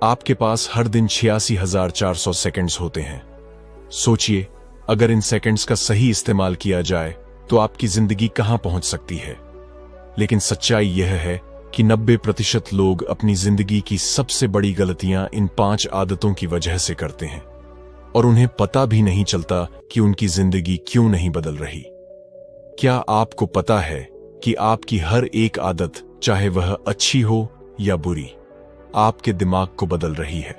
आपके पास हर दिन 86,400 सेकंड्स होते हैं। सोचिए, अगर इन सेकंड्स का सही इस्तेमाल किया जाए तो आपकी जिंदगी कहां पहुंच सकती है। लेकिन सच्चाई यह है कि 90% लोग अपनी जिंदगी की सबसे बड़ी गलतियां इन 5 आदतों की वजह से करते हैं और उन्हें पता भी नहीं चलता कि उनकी जिंदगी क्यों नहीं बदल रही। क्या आपको पता है कि आपकी हर एक आदत, चाहे वह अच्छी हो या बुरी, आपके दिमाग को बदल रही है?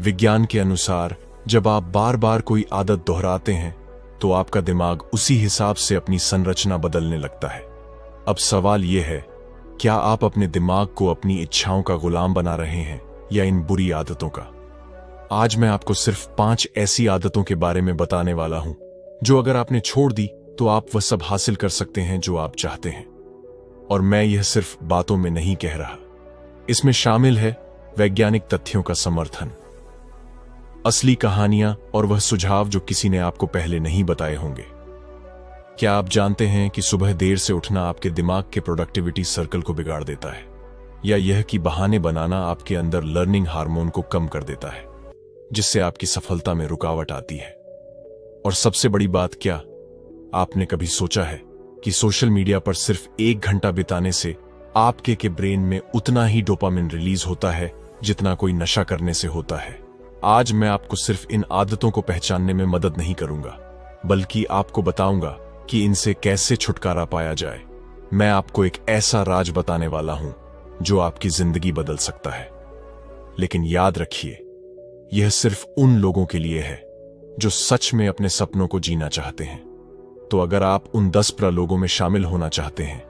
विज्ञान के अनुसार जब आप बार बार कोई आदत दोहराते हैं तो आपका दिमाग उसी हिसाब से अपनी संरचना बदलने लगता है। अब सवाल यह है, क्या आप अपने दिमाग को अपनी इच्छाओं का गुलाम बना रहे हैं या इन बुरी आदतों का? आज मैं आपको सिर्फ 5 ऐसी आदतों के बारे में बताने वाला हूं जो अगर आपने छोड़ दी तो आप वह सब हासिल कर सकते हैं जो आप चाहते हैं। और मैं यह सिर्फ बातों में नहीं कह रहा, इसमें शामिल है वैज्ञानिक तथ्यों का समर्थन, असली कहानियां और वह सुझाव जो किसी ने आपको पहले नहीं बताए होंगे। क्या आप जानते हैं कि सुबह देर से उठना आपके दिमाग के प्रोडक्टिविटी सर्कल को बिगाड़ देता है, या यह कि बहाने बनाना आपके अंदर लर्निंग हार्मोन को कम कर देता है, जिससे आपकी सफलता में रुकावट आती है? और सबसे बड़ी बात, क्या आपने कभी सोचा है कि सोशल मीडिया पर सिर्फ 1 घंटा बिताने से आपके के ब्रेन में उतना ही डोपामिन रिलीज होता है जितना कोई नशा करने से होता है? आज मैं आपको सिर्फ इन आदतों को पहचानने में मदद नहीं करूंगा, बल्कि आपको बताऊंगा कि इनसे कैसे छुटकारा पाया जाए। मैं आपको एक ऐसा राज बताने वाला हूं जो आपकी जिंदगी बदल सकता है। लेकिन याद रखिए, यह सिर्फ उन लोगों के लिए है जो सच में अपने सपनों को जीना चाहते हैं। तो अगर आप उन 10% लोगों में शामिल होना चाहते हैं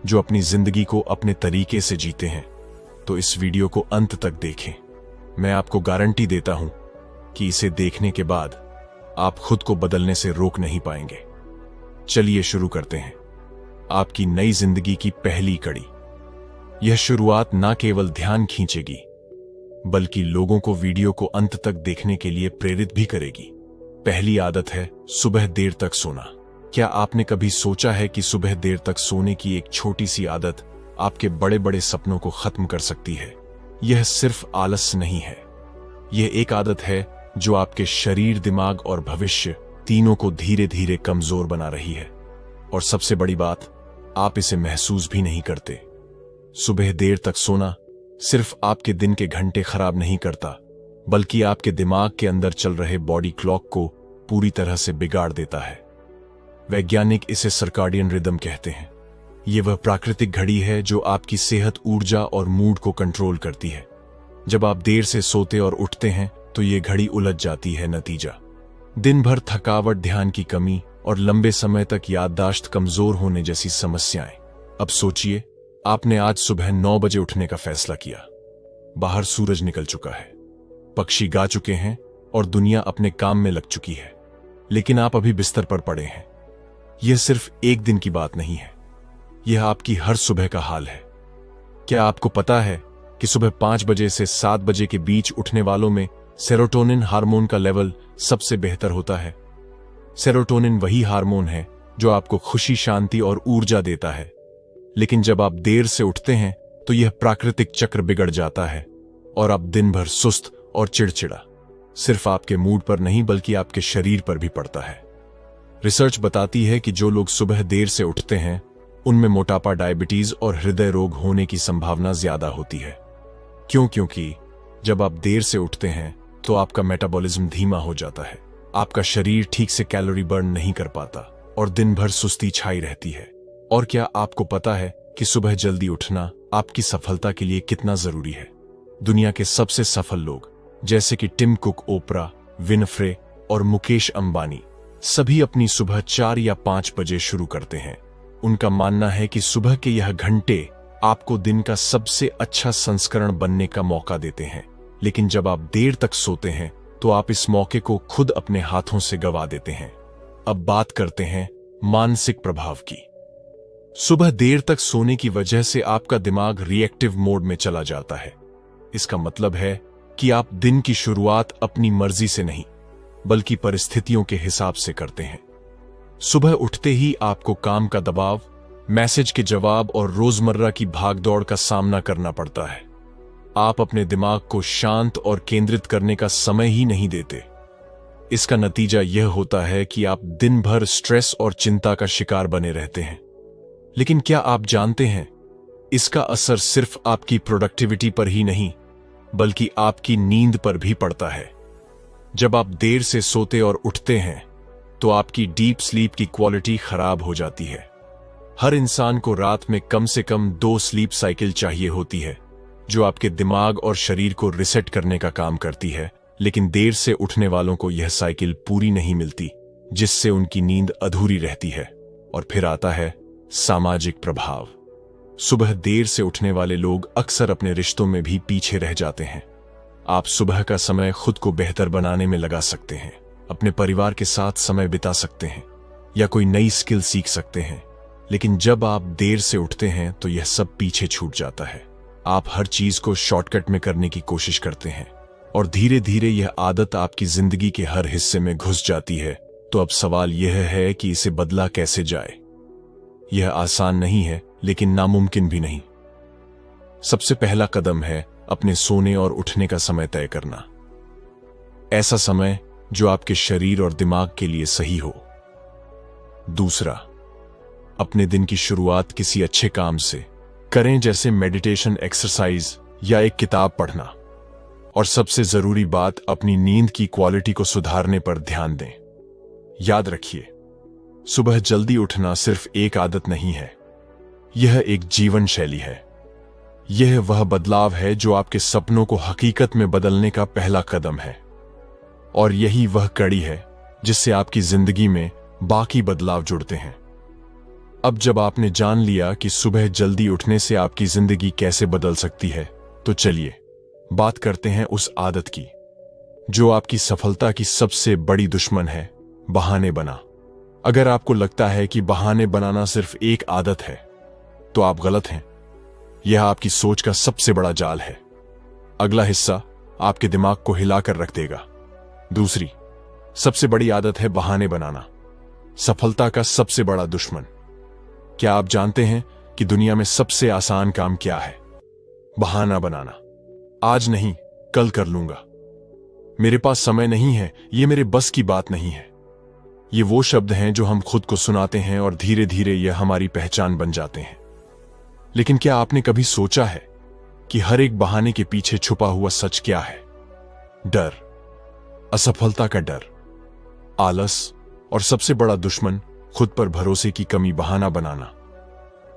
जो अपनी जिंदगी को अपने तरीके से जीते हैं, तो इस वीडियो को अंत तक देखें। मैं आपको गारंटी देता हूं कि इसे देखने के बाद आप खुद को बदलने से रोक नहीं पाएंगे। चलिए शुरू करते हैं आपकी नई जिंदगी की पहली कड़ी। यह शुरुआत ना केवल ध्यान खींचेगी, बल्कि लोगों को वीडियो को अंत तक देखने के लिए प्रेरित भी करेगी। पहली आदत है सुबह देर तक सोना। क्या आपने कभी सोचा है कि सुबह देर तक सोने की एक छोटी सी आदत आपके बड़े बड़े सपनों को खत्म कर सकती है? यह सिर्फ आलस नहीं है, यह एक आदत है जो आपके शरीर, दिमाग और भविष्य तीनों को धीरे धीरे कमजोर बना रही है। और सबसे बड़ी बात, आप इसे महसूस भी नहीं करते। सुबह देर तक सोना सिर्फ आपके दिन के घंटे खराब नहीं करता, बल्कि आपके दिमाग के अंदर चल रहे बॉडी क्लॉक को पूरी तरह से बिगाड़ देता है। वैज्ञानिक इसे सर्काडियन रिदम कहते हैं। यह वह प्राकृतिक घड़ी है जो आपकी सेहत, ऊर्जा और मूड को कंट्रोल करती है। जब आप देर से सोते और उठते हैं तो यह घड़ी उलझ जाती है। नतीजा, दिन भर थकावट, ध्यान की कमी और लंबे समय तक याददाश्त कमजोर होने जैसी समस्याएं। अब सोचिए, आपने आज सुबह 9 बजे उठने का फैसला किया। बाहर सूरज निकल चुका है, पक्षी गा चुके हैं और दुनिया अपने काम में लग चुकी है, लेकिन आप अभी बिस्तर पर पड़े हैं। यह सिर्फ एक दिन की बात नहीं है, यह आपकी हर सुबह का हाल है। क्या आपको पता है कि सुबह 5 बजे से 7 बजे के बीच उठने वालों में सेरोटोनिन हार्मोन का लेवल सबसे बेहतर होता है? सेरोटोनिन वही हार्मोन है जो आपको खुशी, शांति और ऊर्जा देता है। लेकिन जब आप देर से उठते हैं तो यह प्राकृतिक चक्र बिगड़ जाता है और आप दिन भर सुस्त और चिड़चिड़ा सिर्फ आपके मूड पर नहीं, बल्कि आपके शरीर पर भी पड़ता है। रिसर्च बताती है कि जो लोग सुबह देर से उठते हैं उनमें मोटापा, डायबिटीज और हृदय रोग होने की संभावना ज्यादा होती है। क्यों? क्योंकि जब आप देर से उठते हैं तो आपका मेटाबॉलिज्म धीमा हो जाता है, आपका शरीर ठीक से कैलोरी बर्न नहीं कर पाता और दिन भर सुस्ती छाई रहती है। और क्या आपको पता है कि सुबह जल्दी उठना आपकी सफलता के लिए कितना जरूरी है? दुनिया के सबसे सफल लोग जैसे कि टिम कुक, ओपरा विनफ्रे और मुकेश अंबानी सभी अपनी सुबह 4 या 5 बजे शुरू करते हैं। उनका मानना है कि सुबह के यह घंटे आपको दिन का सबसे अच्छा संस्करण बनने का मौका देते हैं। लेकिन जब आप देर तक सोते हैं तो आप इस मौके को खुद अपने हाथों से गंवा देते हैं। अब बात करते हैं मानसिक प्रभाव की। सुबह देर तक सोने की वजह से आपका दिमाग रिएक्टिव मोड में चला जाता है। इसका मतलब है कि आप दिन की शुरुआत अपनी मर्जी से नहीं, बल्कि परिस्थितियों के हिसाब से करते हैं। सुबह उठते ही आपको काम का दबाव, मैसेज के जवाब और रोजमर्रा की भागदौड़ का सामना करना पड़ता है। आप अपने दिमाग को शांत और केंद्रित करने का समय ही नहीं देते। इसका नतीजा यह होता है कि आप दिन भर स्ट्रेस और चिंता का शिकार बने रहते हैं। लेकिन क्या आप जानते हैं, इसका असर सिर्फ आपकी प्रोडक्टिविटी पर ही नहीं, बल्कि आपकी नींद पर भी पड़ता है। जब आप देर से सोते और उठते हैं, तो आपकी डीप स्लीप की क्वालिटी खराब हो जाती है। हर इंसान को रात में कम से कम 2 स्लीप साइकिल चाहिए होती है, जो आपके दिमाग और शरीर को रिसेट करने का काम करती है। लेकिन देर से उठने वालों को यह साइकिल पूरी नहीं मिलती, जिससे उनकी नींद अधूरी रहती है। और फिर आता है सामाजिक प्रभाव। सुबह देर से उठने वाले लोग अक्सर अपने रिश्तों में भी पीछे रह जाते हैं। आप सुबह का समय खुद को बेहतर बनाने में लगा सकते हैं, अपने परिवार के साथ समय बिता सकते हैं या कोई नई स्किल सीख सकते हैं। लेकिन जब आप देर से उठते हैं तो यह सब पीछे छूट जाता है। आप हर चीज को शॉर्टकट में करने की कोशिश करते हैं और धीरे धीरे यह आदत आपकी जिंदगी के हर हिस्से में घुस जाती है। तो अब सवाल यह है कि इसे बदला कैसे जाए। यह आसान नहीं है, लेकिन नामुमकिन भी नहीं। सबसे पहला कदम है अपने सोने और उठने का समय तय करना। ऐसा समय जो आपके शरीर और दिमाग के लिए सही हो। दूसरा, अपने दिन की शुरुआत किसी अच्छे काम से करें, जैसे मेडिटेशन, एक्सरसाइज या एक किताब पढ़ना। और सबसे जरूरी बात, अपनी नींद की क्वालिटी को सुधारने पर ध्यान दें। याद रखिए, सुबह जल्दी उठना सिर्फ एक आदत नहीं है, यह एक जीवन शैली है। यह वह बदलाव है जो आपके सपनों को हकीकत में बदलने का पहला कदम है। और यही वह कड़ी है जिससे आपकी जिंदगी में बाकी बदलाव जुड़ते हैं। अब जब आपने जान लिया कि सुबह जल्दी उठने से आपकी जिंदगी कैसे बदल सकती है, तो चलिए बात करते हैं उस आदत की जो आपकी सफलता की सबसे बड़ी दुश्मन है, बहाने बना। अगर आपको लगता है कि बहाने बनाना सिर्फ एक आदत है, तो आप गलत हैं। यह आपकी सोच का सबसे बड़ा जाल है। अगला हिस्सा आपके दिमाग को हिलाकर रख देगा। दूसरी सबसे बड़ी आदत है बहाने बनाना, सफलता का सबसे बड़ा दुश्मन। क्या आप जानते हैं कि दुनिया में सबसे आसान काम क्या है? बहाना बनाना। आज नहीं, कल कर लूंगा, मेरे पास समय नहीं है, ये मेरे बस की बात नहीं है। ये वो शब्द हैं जो हम खुद को सुनाते हैं और धीरे धीरे यह हमारी पहचान बन जाते हैं। लेकिन क्या आपने कभी सोचा है कि हर एक बहाने के पीछे छुपा हुआ सच क्या है? डर, असफलता का डर, आलस और सबसे बड़ा दुश्मन खुद पर भरोसे की कमी। बहाना बनाना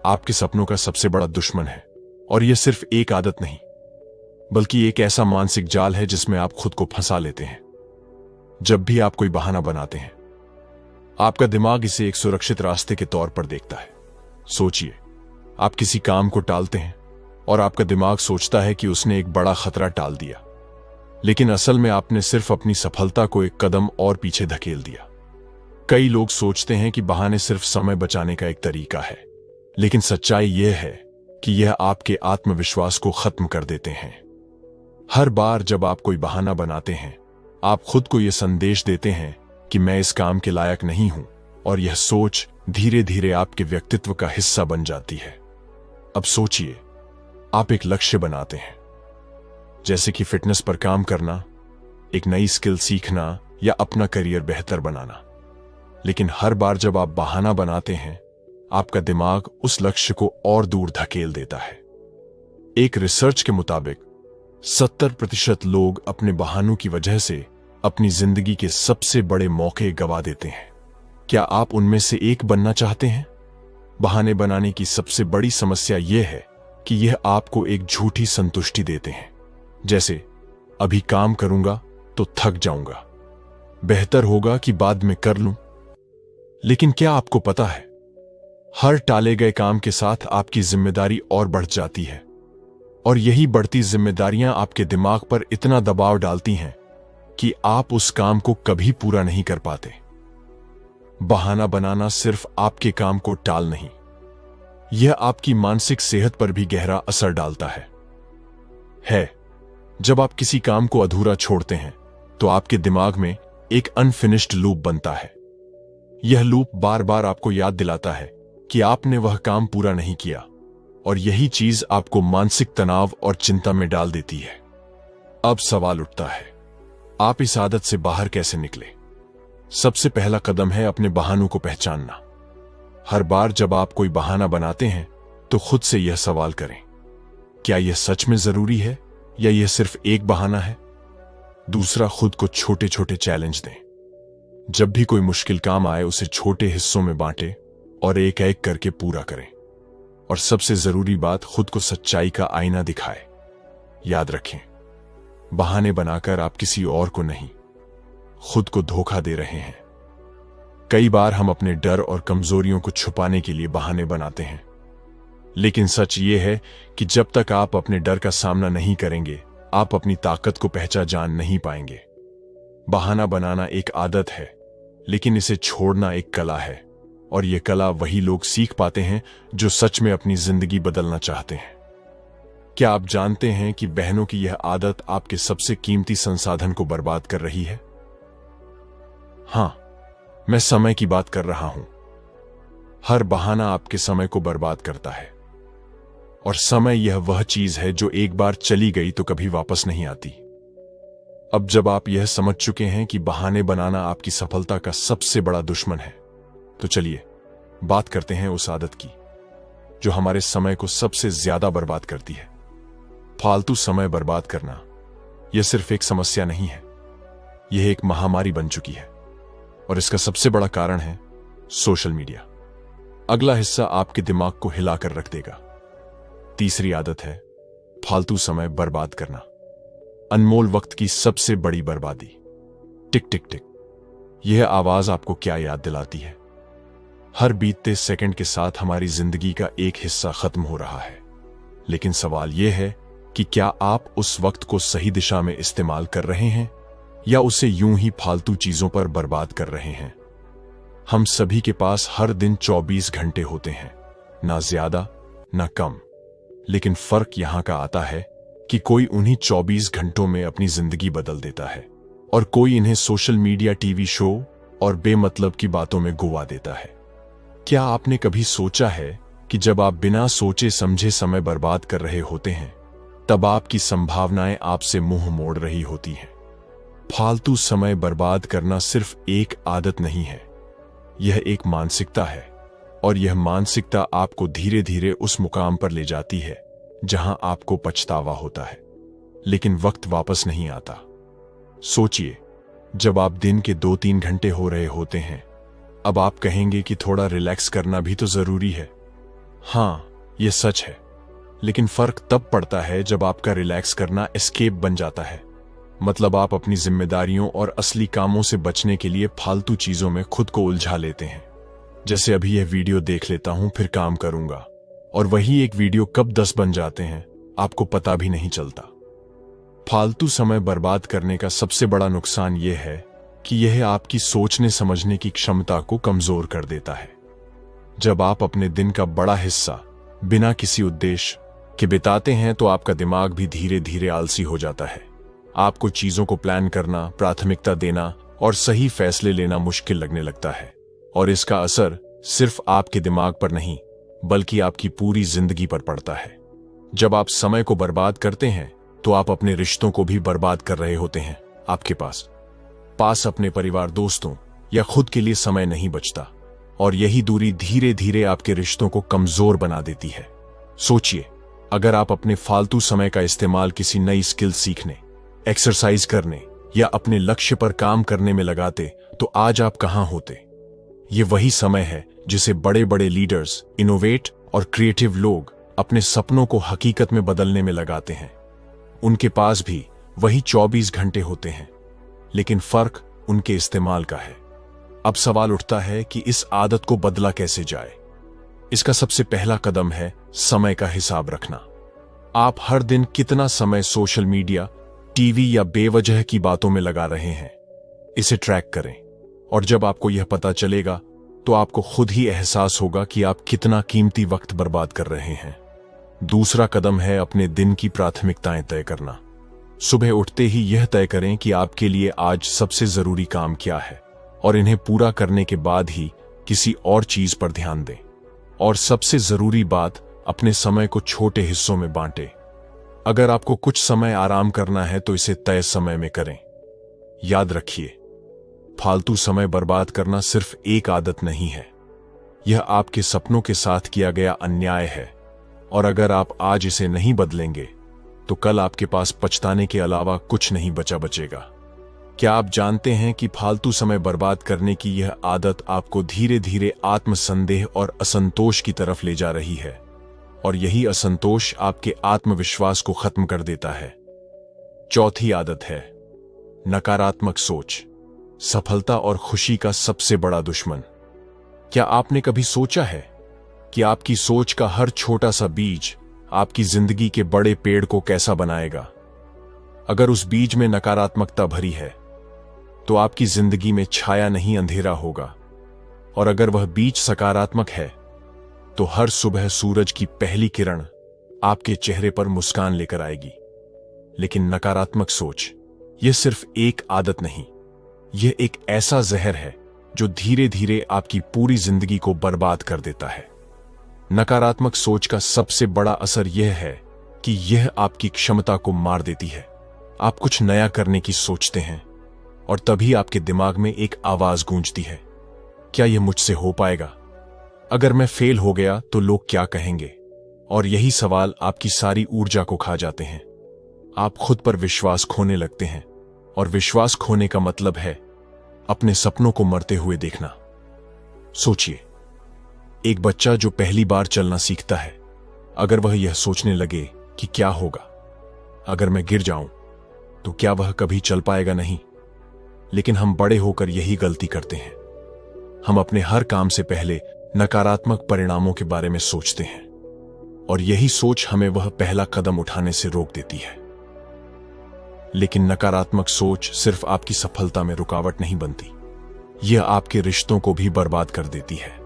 आपके सपनों का सबसे बड़ा दुश्मन है। और यह सिर्फ एक आदत नहीं, बल्कि एक ऐसा मानसिक जाल है जिसमें आप खुद को फंसा लेते हैं। जब भी आप कोई बहाना बनाते हैं, आपका दिमाग इसे एक सुरक्षित रास्ते के तौर पर देखता है। सोचिए, आप किसी काम को टालते हैं और आपका दिमाग सोचता है कि उसने एक बड़ा खतरा टाल दिया, लेकिन असल में आपने सिर्फ अपनी सफलता को एक कदम और पीछे धकेल दिया। कई लोग सोचते हैं कि बहाने सिर्फ समय बचाने का एक तरीका है, लेकिन सच्चाई यह है कि यह आपके आत्मविश्वास को खत्म कर देते हैं। हर बार जब आप कोई बहाना बनाते हैं, आप खुद को यह संदेश देते हैं कि मैं इस काम के लायक नहीं हूं, और यह सोच धीरे धीरे आपके व्यक्तित्व का हिस्सा बन जाती है। अब सोचिए, आप एक लक्ष्य बनाते हैं, जैसे कि फिटनेस पर काम करना, एक नई स्किल सीखना या अपना करियर बेहतर बनाना। लेकिन हर बार जब आप बहाना बनाते हैं, आपका दिमाग उस लक्ष्य को और दूर धकेल देता है। एक रिसर्च के मुताबिक 70% लोग अपने बहानों की वजह से अपनी जिंदगी के सबसे बड़े मौके गंवा देते हैं। क्या आप उनमें से एक बनना चाहते हैं? बहाने बनाने की सबसे बड़ी समस्या यह है कि यह आपको एक झूठी संतुष्टि देते हैं, जैसे अभी काम करूंगा तो थक जाऊंगा, बेहतर होगा कि बाद में कर लूं। लेकिन क्या आपको पता है, हर टाले गए काम के साथ आपकी जिम्मेदारी और बढ़ जाती है, और यही बढ़ती जिम्मेदारियां आपके दिमाग पर इतना दबाव डालती हैं कि आप उस काम को कभी पूरा नहीं कर पाते। बहाना बनाना सिर्फ आपके काम को टाल नहीं, यह आपकी मानसिक सेहत पर भी गहरा असर डालता है। जब आप किसी काम को अधूरा छोड़ते हैं, तो आपके दिमाग में एक अनफिनिश्ड लूप बनता है। यह लूप बार बार आपको याद दिलाता है कि आपने वह काम पूरा नहीं किया, और यही चीज आपको मानसिक तनाव और चिंता में डाल देती है। अब सवाल उठता है, आप इस आदत से बाहर कैसे निकले? सबसे पहला कदम है अपने बहानों को पहचानना। हर बार जब आप कोई बहाना बनाते हैं तो खुद से यह सवाल करें, क्या यह सच में जरूरी है या यह सिर्फ एक बहाना है? दूसरा, खुद को छोटे छोटे चैलेंज दें। जब भी कोई मुश्किल काम आए उसे छोटे हिस्सों में बांटें और एक एक करके पूरा करें। और सबसे जरूरी बात, खुद को सच्चाई का आईना दिखाएं। याद रखें, बहाने बनाकर आप किसी और को नहीं, खुद को धोखा दे रहे हैं। कई बार हम अपने डर और कमजोरियों को छुपाने के लिए बहाने बनाते हैं, लेकिन सच ये है कि जब तक आप अपने डर का सामना नहीं करेंगे, आप अपनी ताकत को पहचान नहीं पाएंगे। बहाना बनाना एक आदत है, लेकिन इसे छोड़ना एक कला है, और यह कला वही लोग सीख पाते हैं जो सच में अपनी जिंदगी बदलना चाहते हैं। क्या आप जानते हैं कि बहनों की यह आदत आपके सबसे कीमती संसाधन को बर्बाद कर रही है? हां, मैं समय की बात कर रहा हूं। हर बहाना आपके समय को बर्बाद करता है, और समय यह वह चीज है जो एक बार चली गई तो कभी वापस नहीं आती। अब जब आप यह समझ चुके हैं कि बहाने बनाना आपकी सफलता का सबसे बड़ा दुश्मन है, तो चलिए बात करते हैं उस आदत की जो हमारे समय को सबसे ज्यादा बर्बाद करती है। फालतू समय बर्बाद करना यह सिर्फ एक समस्या नहीं है, यह एक महामारी बन चुकी है, और इसका सबसे बड़ा कारण है सोशल मीडिया। अगला हिस्सा आपके दिमाग को हिलाकर रख देगा। तीसरी आदत है फालतू समय बर्बाद करना, अनमोल वक्त की सबसे बड़ी बर्बादी। टिक टिक टिक, यह आवाज आपको क्या याद दिलाती है? हर बीतते सेकंड के साथ हमारी जिंदगी का एक हिस्सा खत्म हो रहा है, लेकिन सवाल यह है कि क्या आप उस वक्त को सही दिशा में इस्तेमाल कर रहे हैं या उसे यूं ही फालतू चीजों पर बर्बाद कर रहे हैं? हम सभी के पास हर दिन 24 घंटे होते हैं, ना ज्यादा ना कम, लेकिन फर्क यहां का आता है कि कोई उन्हीं 24 घंटों में अपनी जिंदगी बदल देता है और कोई इन्हें सोशल मीडिया, टीवी शो और बेमतलब की बातों में गुवा देता है। क्या आपने कभी सोचा है कि जब आप बिना सोचे समझे समय बर्बाद कर रहे होते हैं, तब आपकी संभावनाएं आपसे मुंह मोड़ रही होती हैं? फालतू समय बर्बाद करना सिर्फ एक आदत नहीं है, यह एक मानसिकता है, और यह मानसिकता आपको धीरे धीरे उस मुकाम पर ले जाती है जहां आपको पछतावा होता है, लेकिन वक्त वापस नहीं आता। सोचिए, जब आप दिन के 2-3 घंटे हो रहे होते हैं, अब आप कहेंगे कि थोड़ा रिलैक्स करना भी तो जरूरी है। हां, यह सच है, लेकिन फर्क तब पड़ता है जब आपका रिलैक्स करना एस्केप बन जाता है। मतलब आप अपनी जिम्मेदारियों और असली कामों से बचने के लिए फालतू चीजों में खुद को उलझा लेते हैं। जैसे अभी यह वीडियो देख लेता हूं, फिर काम करूंगा, और वही एक वीडियो कब 10 बन जाते हैं आपको पता भी नहीं चलता। फालतू समय बर्बाद करने का सबसे बड़ा नुकसान यह है कि यह आपकी सोचने समझने की क्षमता को कमजोर कर देता है। जब आप अपने दिन का बड़ा हिस्सा बिना किसी उद्देश्य के बिताते हैं, तो आपका दिमाग भी धीरे धीरे आलसी हो जाता है। आपको चीजों को प्लान करना, प्राथमिकता देना और सही फैसले लेना मुश्किल लगने लगता है, और इसका असर सिर्फ आपके दिमाग पर नहीं बल्कि आपकी पूरी जिंदगी पर पड़ता है। जब आप समय को बर्बाद करते हैं तो आप अपने रिश्तों को भी बर्बाद कर रहे होते हैं। आपके पास अपने परिवार, दोस्तों या खुद के लिए समय नहीं बचता, और यही दूरी धीरे धीरे आपके रिश्तों को कमजोर बना देती है। सोचिए, अगर आप अपने फालतू समय का इस्तेमाल किसी नई स्किल सीखने, एक्सरसाइज करने या अपने लक्ष्य पर काम करने में लगाते, तो आज आप कहां होते? ये वही समय है जिसे बड़े बड़े लीडर्स, इनोवेट और क्रिएटिव लोग अपने सपनों को हकीकत में बदलने में लगाते हैं। उनके पास भी वही 24 घंटे होते हैं, लेकिन फर्क उनके इस्तेमाल का है। अब सवाल उठता है कि इस आदत को बदला कैसे जाए। इसका सबसे पहला कदम है समय का हिसाब रखना। आप हर दिन कितना समय सोशल मीडिया, टीवी या बेवजह की बातों में लगा रहे हैं, इसे ट्रैक करें, और जब आपको यह पता चलेगा तो आपको खुद ही एहसास होगा कि आप कितना कीमती वक्त बर्बाद कर रहे हैं। दूसरा कदम है अपने दिन की प्राथमिकताएं तय करना। सुबह उठते ही यह तय करें कि आपके लिए आज सबसे जरूरी काम क्या है, और इन्हें पूरा करने के बाद ही किसी और चीज पर ध्यान दें। और सबसे जरूरी बात, अपने समय को छोटे हिस्सों में बांटें। अगर आपको कुछ समय आराम करना है तो इसे तय समय में करें। याद रखिए, फालतू समय बर्बाद करना सिर्फ एक आदत नहीं है, यह आपके सपनों के साथ किया गया अन्याय है। और अगर आप आज इसे नहीं बदलेंगे तो कल आपके पास पछताने के अलावा कुछ नहीं बचेगा। क्या आप जानते हैं कि फालतू समय बर्बाद करने की यह आदत आपको धीरे धीरे आत्मसंदेह और असंतोष की तरफ ले जा रही है, और यही असंतोष आपके आत्मविश्वास को खत्म कर देता है। चौथी आदत है नकारात्मक सोच, सफलता और खुशी का सबसे बड़ा दुश्मन। क्या आपने कभी सोचा है कि आपकी सोच का हर छोटा सा बीज आपकी जिंदगी के बड़े पेड़ को कैसा बनाएगा? अगर उस बीज में नकारात्मकता भरी है तो आपकी जिंदगी में छाया नहीं अंधेरा होगा, और अगर वह बीज सकारात्मक है तो हर सुबह सूरज की पहली किरण आपके चेहरे पर मुस्कान लेकर आएगी। लेकिन नकारात्मक सोच यह सिर्फ एक आदत नहीं, यह एक ऐसा जहर है जो धीरे धीरे आपकी पूरी जिंदगी को बर्बाद कर देता है। नकारात्मक सोच का सबसे बड़ा असर यह है कि यह आपकी क्षमता को मार देती है। आप कुछ नया करने की सोचते हैं और तभी आपके दिमाग में एक आवाज गूंजती है, क्या यह मुझसे हो पाएगा? अगर मैं फेल हो गया तो लोग क्या कहेंगे? और यही सवाल आपकी सारी ऊर्जा को खा जाते हैं। आप खुद पर विश्वास खोने लगते हैं, और विश्वास खोने का मतलब है अपने सपनों को मरते हुए देखना। सोचिए, एक बच्चा जो पहली बार चलना सीखता है, अगर वह यह सोचने लगे कि क्या होगा अगर मैं गिर जाऊं, तो क्या वह कभी चल पाएगा? नहीं। लेकिन हम बड़े होकर यही गलती करते हैं। हम अपने हर काम से पहले नकारात्मक परिणामों के बारे में सोचते हैं, और यही सोच हमें वह पहला कदम उठाने से रोक देती है। लेकिन नकारात्मक सोच सिर्फ आपकी सफलता में रुकावट नहीं बनती, यह आपके रिश्तों को भी बर्बाद कर देती है।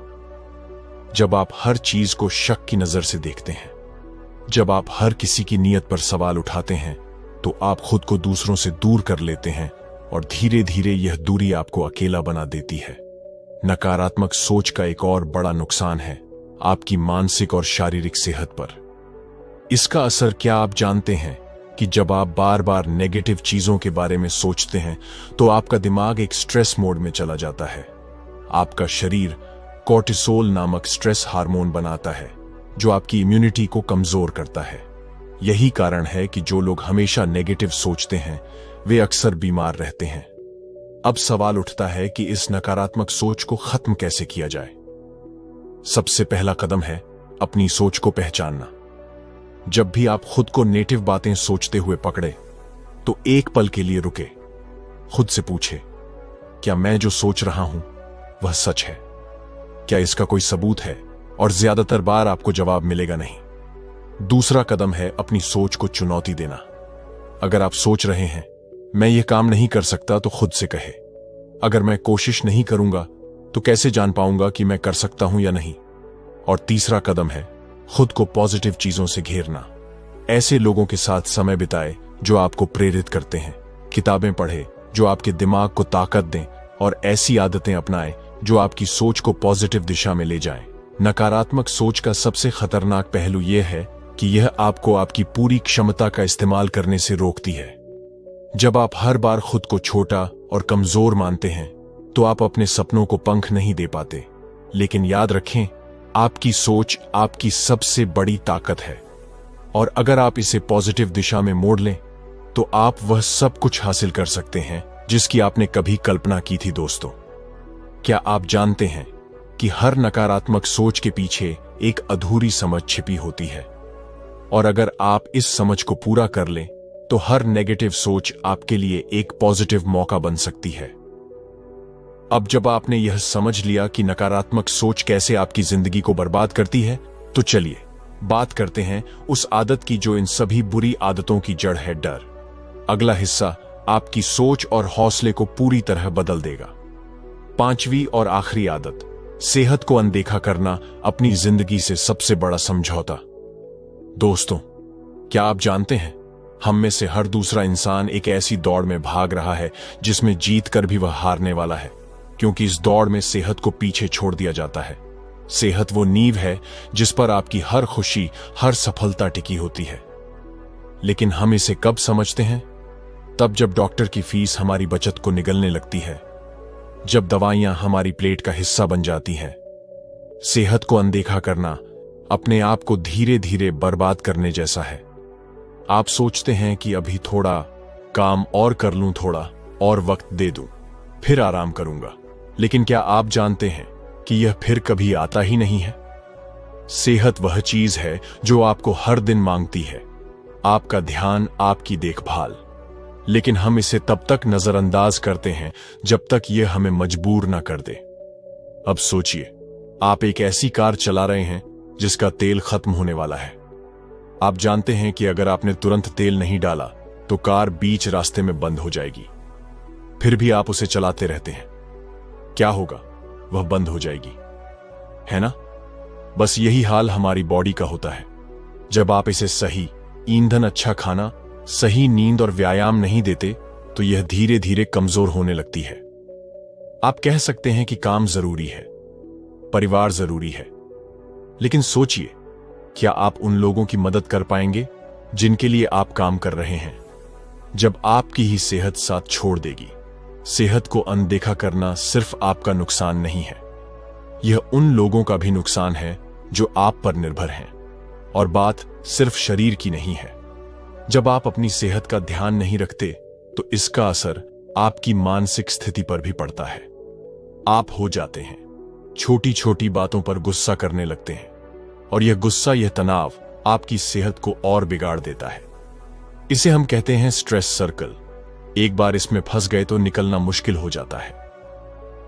जब आप हर चीज को शक की नजर से देखते हैं, जब आप हर किसी की नीयत पर सवाल उठाते हैं, तो आप खुद को दूसरों से दूर कर लेते हैं, और धीरे धीरे यह दूरी आपको अकेला बना देती है। नकारात्मक सोच का एक और बड़ा नुकसान है आपकी मानसिक और शारीरिक सेहत पर। इसका असर क्या आप जानते हैं कि जब आप बार बार नेगेटिव चीजों के बारे में सोचते हैं तो आपका दिमाग एक स्ट्रेस मोड में चला जाता है। आपका शरीर कोर्टिसोल नामक स्ट्रेस हार्मोन बनाता है, जो आपकी इम्यूनिटी को कमजोर करता है। यही कारण है कि जो लोग हमेशा नेगेटिव सोचते हैं वे अक्सर बीमार रहते हैं। अब सवाल उठता है कि इस नकारात्मक सोच को खत्म कैसे किया जाए। सबसे पहला कदम है अपनी सोच को पहचानना। जब भी आप खुद को नेगेटिव बातें सोचते हुए पकड़े तो एक पल के लिए रुके, खुद से पूछे, क्या मैं जो सोच रहा हूं वह सच है? क्या इसका कोई सबूत है? और ज्यादातर बार आपको जवाब मिलेगा नहीं। दूसरा कदम है अपनी सोच को चुनौती देना। अगर आप सोच रहे हैं मैं ये काम नहीं कर सकता, तो खुद से कहे, अगर मैं कोशिश नहीं करूंगा तो कैसे जान पाऊंगा कि मैं कर सकता हूं या नहीं? और तीसरा कदम है खुद को पॉजिटिव चीजों से घेरना। ऐसे लोगों के साथ समय बिताए जो आपको प्रेरित करते हैं, किताबें पढ़े जो आपके दिमाग को ताकत दें, और ऐसी आदतें अपनाएं जो आपकी सोच को पॉजिटिव दिशा में ले जाएं। नकारात्मक सोच का सबसे खतरनाक पहलू यह है कि यह आपको आपकी पूरी क्षमता का इस्तेमाल करने से रोकती है। जब आप हर बार खुद को छोटा और कमजोर मानते हैं तो आप अपने सपनों को पंख नहीं दे पाते। लेकिन याद रखें, आपकी सोच आपकी सबसे बड़ी ताकत है, और अगर आप इसे पॉजिटिव दिशा में मोड़ लें तो आप वह सब कुछ हासिल कर सकते हैं जिसकी आपने कभी कल्पना की थी। दोस्तों, क्या आप जानते हैं कि हर नकारात्मक सोच के पीछे एक अधूरी समझ छिपी होती है, और अगर आप इस समझ को पूरा कर लें तो हर नेगेटिव सोच आपके लिए एक पॉजिटिव मौका बन सकती है। अब जब आपने यह समझ लिया कि नकारात्मक सोच कैसे आपकी जिंदगी को बर्बाद करती है, तो चलिए बात करते हैं उस आदत की जो इन सभी बुरी आदतों की जड़ है, डर। अगला हिस्सा आपकी सोच और हौसले को पूरी तरह बदल देगा। पांचवी और आखिरी आदत, सेहत को अनदेखा करना, अपनी जिंदगी से सबसे बड़ा समझौता। दोस्तों, क्या आप जानते हैं, हम में से हर दूसरा इंसान एक ऐसी दौड़ में भाग रहा है जिसमें जीत कर भी वह हारने वाला है, क्योंकि इस दौड़ में सेहत को पीछे छोड़ दिया जाता है। सेहत वो नींव है जिस पर आपकी हर खुशी, हर सफलता टिकी होती है। लेकिन हम इसे कब समझते हैं? तब जब डॉक्टर की फीस हमारी बचत को निगलने लगती है, जब दवाइयां हमारी प्लेट का हिस्सा बन जाती हैं। सेहत को अनदेखा करना अपने आप को धीरे धीरे बर्बाद करने जैसा है। आप सोचते हैं कि अभी थोड़ा काम और कर लूं, थोड़ा और वक्त दे दूं, फिर आराम करूंगा। लेकिन क्या आप जानते हैं कि यह फिर कभी आता ही नहीं है? सेहत वह चीज है जो आपको हर दिन मांगती है, आपका ध्यान, आपकी देखभाल। लेकिन हम इसे तब तक नजरअंदाज करते हैं जब तक यह हमें मजबूर ना कर दे। अब सोचिए, आप एक ऐसी कार चला रहे हैं जिसका तेल खत्म होने वाला है। आप जानते हैं कि अगर आपने तुरंत तेल नहीं डाला तो कार बीच रास्ते में बंद हो जाएगी। फिर भी आप उसे चलाते रहते हैं। क्या होगा? वह बंद हो जाएगी, है ना? बस यही हाल हमारी बॉडी का होता है। जब आप इसे सही ईंधन, अच्छा खाना, सही नींद और व्यायाम नहीं देते तो यह धीरे धीरे कमजोर होने लगती है। आप कह सकते हैं कि काम जरूरी है, परिवार जरूरी है, लेकिन सोचिए, क्या आप उन लोगों की मदद कर पाएंगे जिनके लिए आप काम कर रहे हैं? जब आपकी ही सेहत साथ छोड़ देगी। सेहत को अनदेखा करना सिर्फ आपका नुकसान नहीं है, यह उन लोगों का भी नुकसान है जो आप पर निर्भर हैं। और बात सिर्फ शरीर की नहीं है। जब आप अपनी सेहत का ध्यान नहीं रखते तो इसका असर आपकी मानसिक स्थिति पर भी पड़ता है। आप हो जाते हैं छोटी छोटी बातों पर गुस्सा करने लगते हैं, और यह गुस्सा, यह तनाव आपकी सेहत को और बिगाड़ देता है। इसे हम कहते हैं स्ट्रेस सर्कल। एक बार इसमें फंस गए तो निकलना मुश्किल हो जाता है।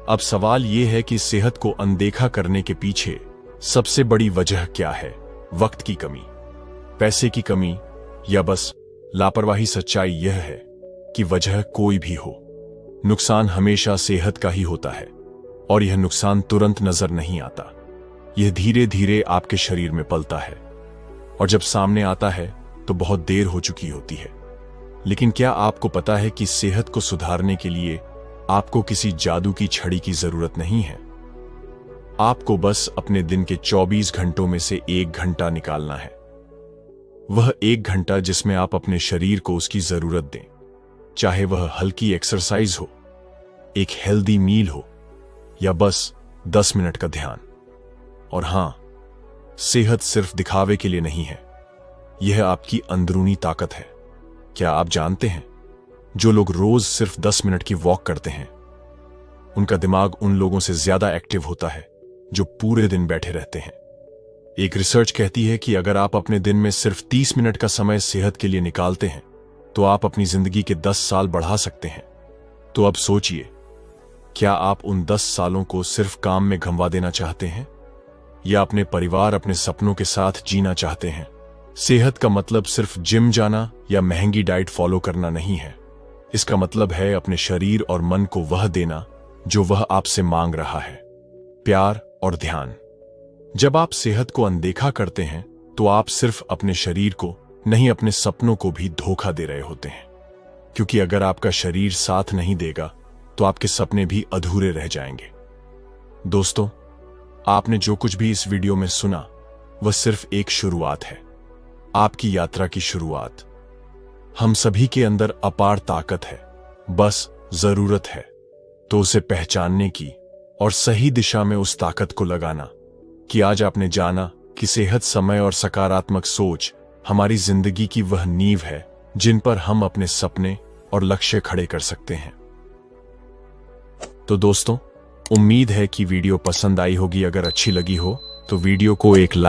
अब सवाल यह है कि सेहत को अनदेखा करने के पीछे सबसे बड़ी वजह क्या है? वक्त की कमी, पैसे की कमी, या बस लापरवाही? सच्चाई यह है कि वजह कोई भी हो, नुकसान हमेशा सेहत का ही होता है, और यह नुकसान तुरंत नजर नहीं आता। यह धीरे धीरे आपके शरीर में पलता है, और जब सामने आता है तो बहुत देर हो चुकी होती है। लेकिन क्या आपको पता है कि सेहत को सुधारने के लिए आपको किसी जादू की छड़ी की जरूरत नहीं है? आपको बस अपने दिन के 24 घंटों में से 1 घंटा निकालना है। वह 1 घंटा जिसमें आप अपने शरीर को उसकी जरूरत दें, चाहे वह हल्की एक्सरसाइज हो, एक हेल्दी मील हो, या बस 10 मिनट का ध्यान। और हां, सेहत सिर्फ दिखावे के लिए नहीं है, यह आपकी अंदरूनी ताकत है। क्या आप जानते हैं, जो लोग रोज सिर्फ 10 मिनट की वॉक करते हैं, उनका दिमाग उन लोगों से ज्यादा एक्टिव होता है जो पूरे दिन बैठे रहते हैं। एक रिसर्च कहती है कि अगर आप अपने दिन में सिर्फ 30 मिनट का समय सेहत के लिए निकालते हैं तो आप अपनी जिंदगी के 10 साल बढ़ा सकते हैं। तो अब सोचिए, क्या आप उन 10 सालों को सिर्फ काम में गंवा देना चाहते हैं, या अपने परिवार, अपने सपनों के साथ जीना चाहते हैं? सेहत का मतलब सिर्फ जिम जाना या महंगी डाइट फॉलो करना नहीं है। इसका मतलब है अपने शरीर और मन को वह देना जो वह आपसे मांग रहा है, प्यार और ध्यान। जब आप सेहत को अनदेखा करते हैं तो आप सिर्फ अपने शरीर को नहीं, अपने सपनों को भी धोखा दे रहे होते हैं। क्योंकि अगर आपका शरीर साथ नहीं देगा तो आपके सपने भी अधूरे रह जाएंगे। दोस्तों, आपने जो कुछ भी इस वीडियो में सुना वह सिर्फ एक शुरुआत है, आपकी यात्रा की शुरुआत। हम सभी के अंदर अपार ताकत है, बस जरूरत है तो उसे पहचानने की और सही दिशा में उस ताकत को लगाना। कि आज आपने जाना कि सेहत, समय और सकारात्मक सोच हमारी जिंदगी की वह नींव है जिन पर हम अपने सपने और लक्ष्य खड़े कर सकते हैं। तो दोस्तों, उम्मीद है कि वीडियो पसंद आई होगी। अगर अच्छी लगी हो तो वीडियो को एक लाइक